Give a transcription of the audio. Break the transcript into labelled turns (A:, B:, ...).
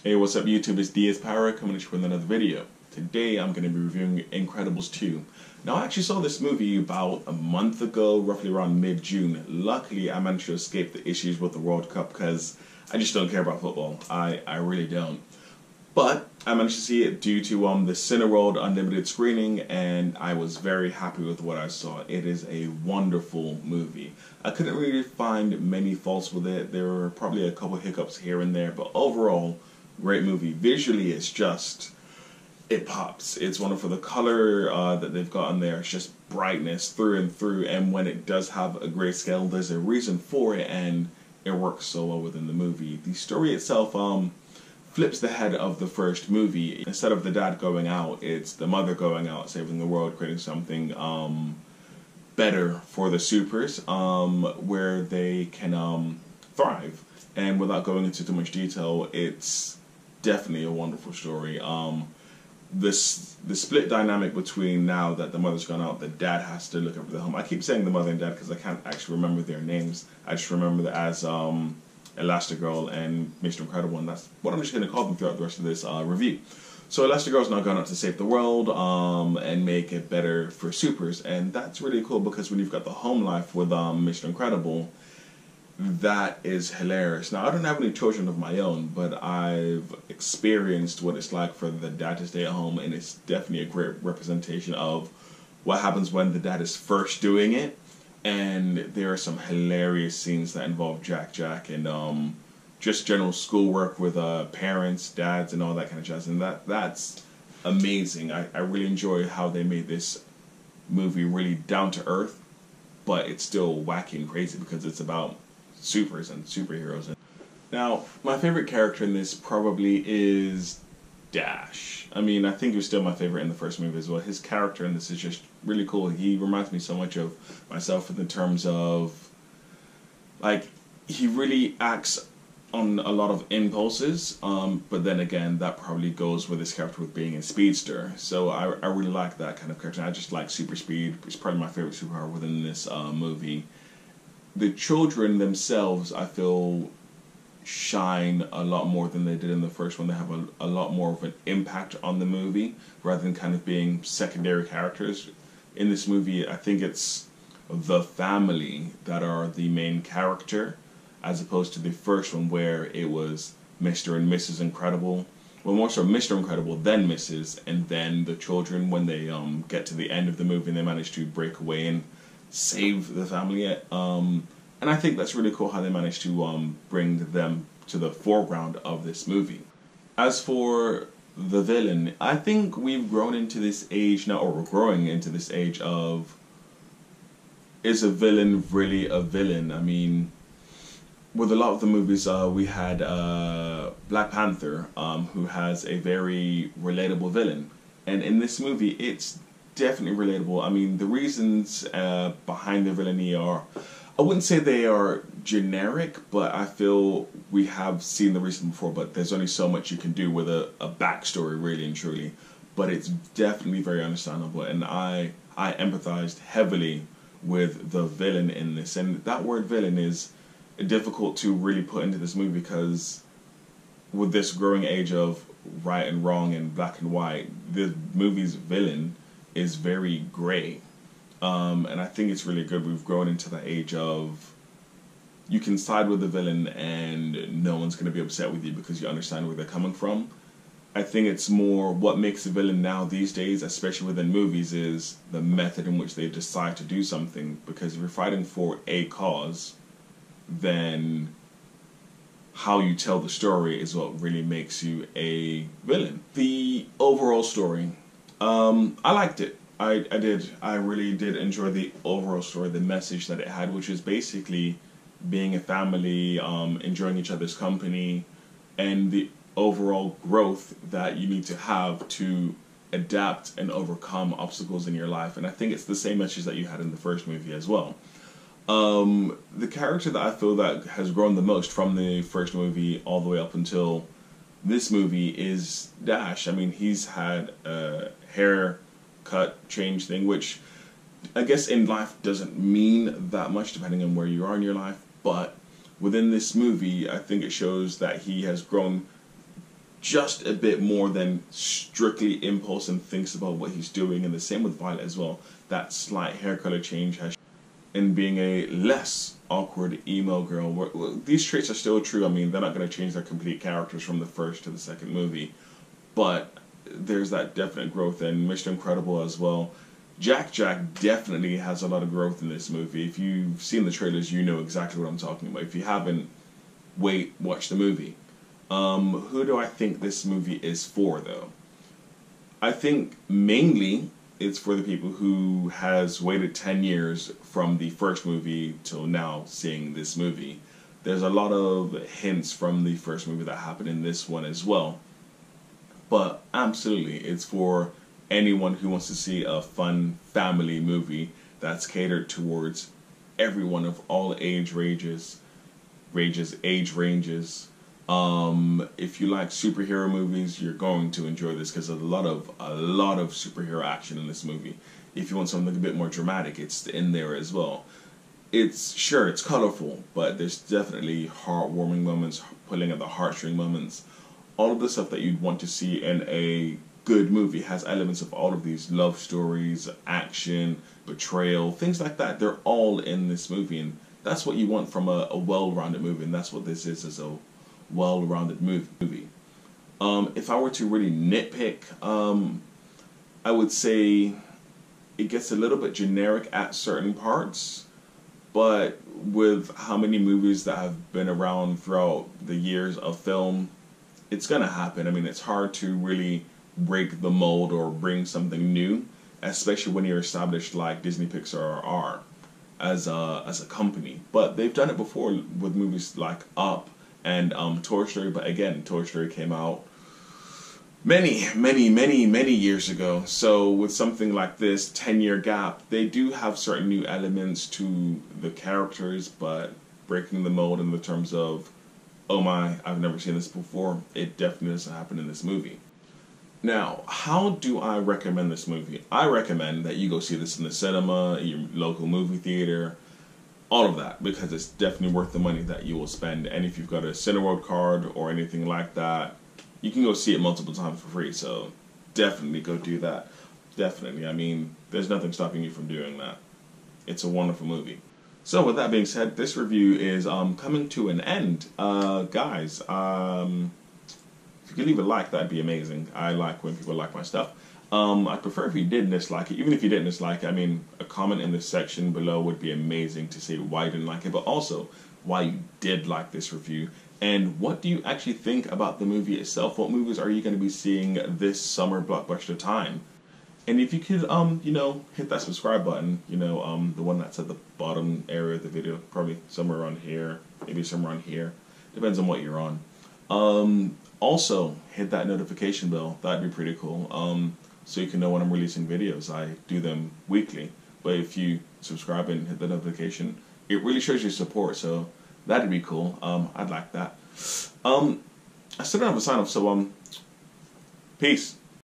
A: Hey, what's up YouTube? It's Pyro coming at you with another video. Today I'm going to be reviewing Incredibles 2. Now I actually saw this movie about a month ago, roughly around mid-June. Luckily I managed to escape the issues with the World Cup because I just don't care about football. I really don't. But I managed to see it due to the Cineworld Unlimited screening, and I was very happy with what I saw. It is a wonderful movie. I couldn't really find many faults with it. There were probably a couple hiccups here and there, but overall, great movie. Visually, it's just, it pops. It's wonderful. The color that they've got in there, it's just brightness through and through, and when it does have a grayscale, there's a reason for it, and it works so well within the movie. The story itself, flips the head of the first movie. Instead of the dad going out, it's the mother going out, saving the world, creating something better for the supers, where they can thrive. And without going into too much detail, it's definitely a wonderful story. The split dynamic between now that the mother's gone out, the dad has to look after the home. I keep saying the mother and dad because I can't actually remember their names. I just remember that as Elastigirl and Mr. Incredible, and that's what I'm just going to call them throughout the rest of this review. So Elastigirl's now gone out to save the world and make it better for supers, and that's really cool because when you've got the home life with Mr. Incredible, that is hilarious. Now I don't have any children of my own, but I've experienced what it's like for the dad to stay at home, and it's definitely a great representation of what happens when the dad is first doing it. And there are some hilarious scenes that involve Jack and just general schoolwork with parents, dads, and all that kind of jazz. And that's amazing. I really enjoy how they made this movie really down to earth, but it's still wacky and crazy because it's about supers and superheroes. Now, my favorite character in this probably is Dash. I mean, I think he was still my favorite in the first movie as well. His character in this is just really cool. He reminds me so much of myself in the terms of, like, he really acts on a lot of impulses, but then again, that probably goes with his character with being a speedster. So I really like that kind of character. I just like super speed. It's probably my favorite superpower within this movie. The children themselves, I feel, shine a lot more than they did in the first one. They have a lot more of an impact on the movie rather than kind of being secondary characters. In this movie, I think it's the family that are the main character as opposed to the first one where it was Mr. and Mrs. Incredible. Well, more so Mr. Incredible, then Mrs., and then the children when they get to the end of the movie and they manage to break away and save the family. And I think that's really cool how they managed to bring them to the foreground of this movie. As for the villain, I think we've grown into this age now, or we're growing into this age of, is a villain really a villain? I mean, with a lot of the movies, we had Black Panther, who has a very relatable villain. And in this movie, it's definitely relatable. I mean, the reasons behind the villainy are, I wouldn't say they are generic, but I feel we have seen the reason before, but there's only so much you can do with a backstory, really and truly. But it's definitely very understandable, and I empathized heavily with the villain in this. And that word villain is difficult to really put into this movie because with this growing age of right and wrong and black and white, the movie's villain is very gray. And I think it's really good. We've grown into that age of you can side with the villain and no one's going to be upset with you because you understand where they're coming from. I think it's more what makes a villain now these days, especially within movies, is the method in which they decide to do something. Because if you're fighting for a cause, then how you tell the story is what really makes you a villain. The overall story, I liked it. I did. I really did enjoy the overall story, the message that it had, which is basically being a family, enjoying each other's company, and the overall growth that you need to have to adapt and overcome obstacles in your life. And I think it's the same message that you had in the first movie as well. The character that I feel that has grown the most from the first movie all the way up until this movie is Dash. I mean, he's had a haircut change thing, which I guess in life doesn't mean that much depending on where you are in your life, but within this movie I think it shows that he has grown just a bit more than strictly impulse and thinks about what he's doing, and the same with Violet as well. That slight hair color change has in being a less awkward emo girl. These traits are still true. I mean, they're not going to change their complete characters from the first to the second movie, but there's that definite growth. And Mr. Incredible as well. Jack definitely has a lot of growth in this movie. If you've seen the trailers, you know exactly what I'm talking about. If you haven't, wait, watch the movie. Who do I think this movie is for, though? I think mainly it's for the people who has waited 10 years from the first movie till now seeing this movie. There's a lot of hints from the first movie that happened in this one as well. But absolutely, it's for anyone who wants to see a fun family movie that's catered towards everyone of all age ranges. If you like superhero movies, you're going to enjoy this because there's a lot of superhero action in this movie. If you want something a bit more dramatic, it's in there as well. It's colorful, but there's definitely heartwarming moments, pulling at the heartstring moments. All of the stuff that you'd want to see in a good movie has elements of all of these: love stories, action, betrayal, things like that. They're all in this movie, and that's what you want from a well-rounded movie, and that's what this is a well-rounded movie. If I were to really nitpick, I would say it gets a little bit generic at certain parts, but with how many movies that have been around throughout the years of film, it's gonna happen. I mean, it's hard to really break the mold or bring something new, especially when you're established like Disney Pixar are as a company. But they've done it before with movies like Up and Toy Story. But again, Toy Story came out many years ago. So with something like this 10-year gap, they do have certain new elements to the characters, but breaking the mold in the terms of, oh my, I've never seen this before, it definitely doesn't happen in this movie. Now, how do I recommend this movie? I recommend that you go see this in the cinema, your local movie theater, all of that, because it's definitely worth the money that you will spend. And if you've got a Cineworld card or anything like that, you can go see it multiple times for free. So definitely go do that. Definitely. I mean, there's nothing stopping you from doing that. It's a wonderful movie. So with that being said, this review is coming to an end. Guys, if you could leave a like, that'd be amazing. I like when people like my stuff. I prefer if you did dislike it. Even if you didn't dislike it, I mean, a comment in the section below would be amazing to say why you didn't like it, but also why you did like this review. And what do you actually think about the movie itself? What movies are you going to be seeing this summer blockbuster time? And if you could, you know, hit that subscribe button, you know, the one that's at the bottom area of the video, probably somewhere around here, maybe somewhere around here. Depends on what you're on. Also, hit that notification bell. That'd be pretty cool. So you can know when I'm releasing videos. I do them weekly. But if you subscribe and hit the notification, it really shows your support. So that'd be cool. I'd like that. I still don't have a sign off, so peace.